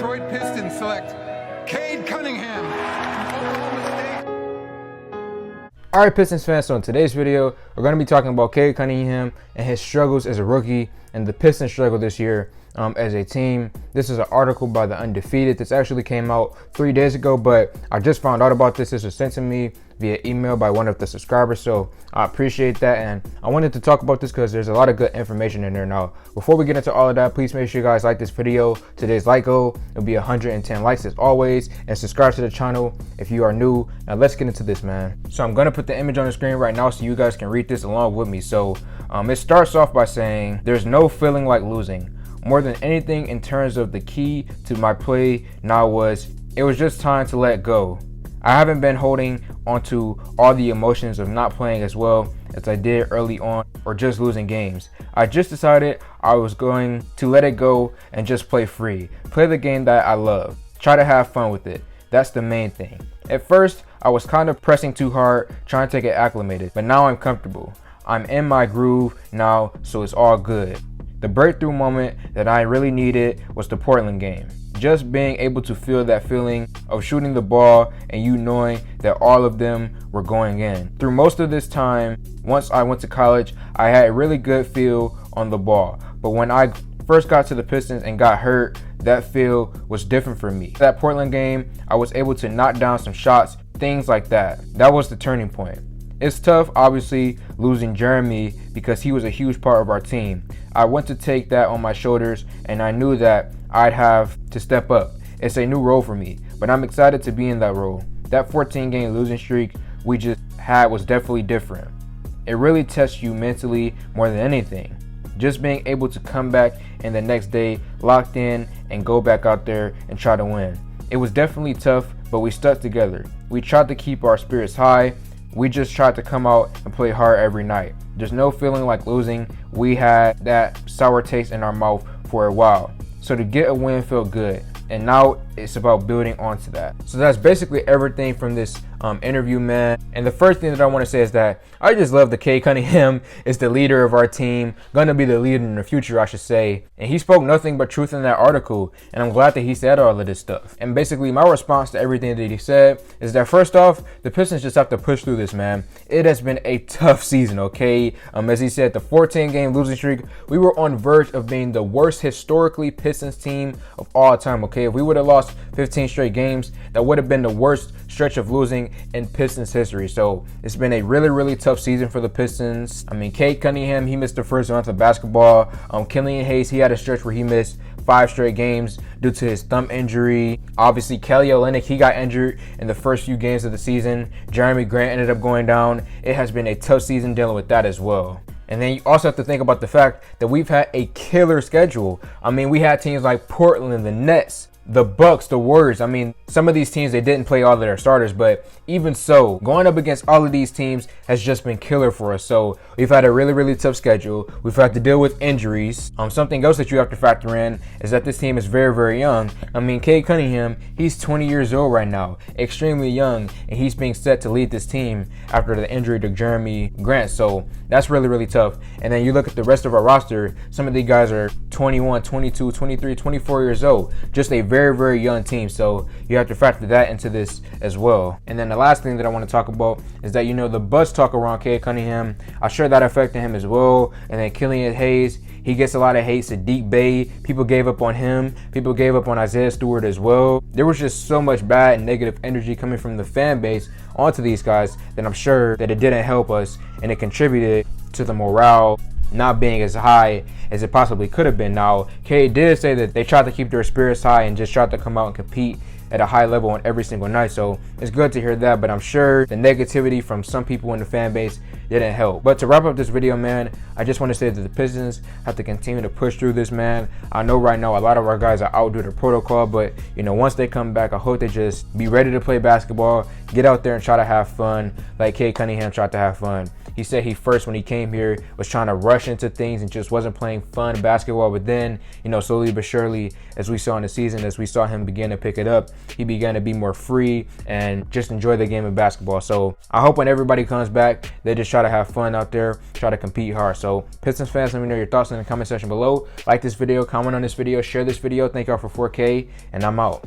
Detroit Pistons select Cade Cunningham, Oklahoma State. Alright, Pistons fans, so in today's video, we're going to be talking about Cade Cunningham and his struggles as a rookie and the Pistons' struggle this year as a team. This is an article by The Undefeated. This actually came out 3 days ago, but I just found out about this. This was sent to me via email by one of the subscribers, so I appreciate that, and I wanted to talk about this because there's a lot of good information in there. Now, before we get into all of that, please make sure you guys like this video. Today's like goal will be 110 likes as always, and subscribe to the channel if you are new. Now let's get into this, man. So I'm gonna put the image on the screen right now so you guys can read this along with me. So it starts off by saying, there's no feeling like losing. More than anything, in terms of the key to my play now it was just time to let go. I haven't been holding onto all the emotions of not playing as well as I did early on or just losing games. I just decided I was going to let it go and just play free. Play the game that I love. Try to have fun with it. That's the main thing. At first, I was kind of pressing too hard, trying to get acclimated, but now I'm comfortable. I'm in my groove now, so it's all good. The breakthrough moment that I really needed was the Portland game. Just being able to feel that feeling of shooting the ball and you knowing that all of them were going in. Through most of this time, once I went to college, I had a really good feel on the ball. But when I first got to the Pistons and got hurt, that feel was different for me. That Portland game, I was able to knock down some shots, things like that. That was the turning point. It's tough, obviously, losing Jeremy because he was a huge part of our team. I went to take that on my shoulders, and I knew that I'd have to step up. It's a new role for me, but I'm excited to be in that role. That 14-game losing streak we just had was definitely different. It really tests you mentally more than anything. Just being able to come back in the next day locked in and go back out there and try to win. It was definitely tough, but we stuck together. We tried to keep our spirits high. We just tried to come out and play hard every night. There's no feeling like losing. We had that sour taste in our mouth for a while. So to get a win felt good. And now it's about building onto that. So that's basically everything from this interview, man. And the first thing that I want to say is that I just love that Cade Cunningham is the leader of our team, gonna be the leader in the future, I should say. And he spoke nothing but truth in that article, and I'm glad that he said all of this stuff. And basically my response to everything that he said is that first off, the Pistons just have to push through this, man. It has been a tough season, okay? As he said, the 14-game losing streak, we were on verge of being the worst historically Pistons team of all time, okay? If we would have lost 15 straight games, that would have been the worst stretch of losing in Pistons history. So it's been a really tough season for the Pistons. I mean, Cade Cunningham, he missed the first month of basketball. Killian Hayes, he had a stretch where he missed 5 straight games due to his thumb injury. Obviously, Kelly Olynyk, he got injured in the first few games of the season. Jeremy Grant ended up going down. It has been a tough season dealing with that as well. And then you also have to think about the fact that we've had a killer schedule. I mean, we had teams like Portland, the Nets, the Bucks, the Warriors. I mean, some of these teams, they didn't play all of their starters, but even so, going up against all of these teams has just been killer for us. So we've had a really tough schedule. We've had to deal with injuries. Something else that you have to factor in is that this team is very young. I mean, Cade Cunningham, he's 20 years old right now, extremely young, and he's being set to lead this team after the injury to Jeremy Grant. So that's really tough. And then you look at the rest of our roster, some of these guys are 21, 22, 23, 24 years old. Just a very young team, so you have to factor that into this as well. And then the last thing that I want to talk about is that, you know, the buzz talk around Cade Cunningham, I'm sure that affected him as well. And then Killian Hayes, he gets a lot of hate. Sadiq Bey, people gave up on him. People gave up on Isaiah Stewart as well. There was just so much bad and negative energy coming from the fan base onto these guys that I'm sure that it didn't help us, and it contributed to the morale not being as high as it possibly could have been. Now, Cade did say that they tried to keep their spirits high and just tried to come out and compete at a high level on every single night. So it's good to hear that, but I'm sure the negativity from some people in the fan base didn't help. But to wrap up this video, man, I just want to say that the Pistons have to continue to push through this, man. I know right now a lot of our guys are out due to protocol, but you know, once they come back, I hope they just be ready to play basketball, get out there and try to have fun like Cade Cunningham tried to have fun. He said he first, when he came here, was trying to rush into things and just wasn't playing fun basketball. But then, you know, slowly but surely, as we saw in the season, as we saw him begin to pick it up, he began to be more free and just enjoy the game of basketball. So I hope when everybody comes back, they just try to have fun out there, try to compete hard. So Pistons fans, let me know your thoughts in the comment section below. Like this video, comment on this video, share this video. Thank y'all for 4K, and I'm out.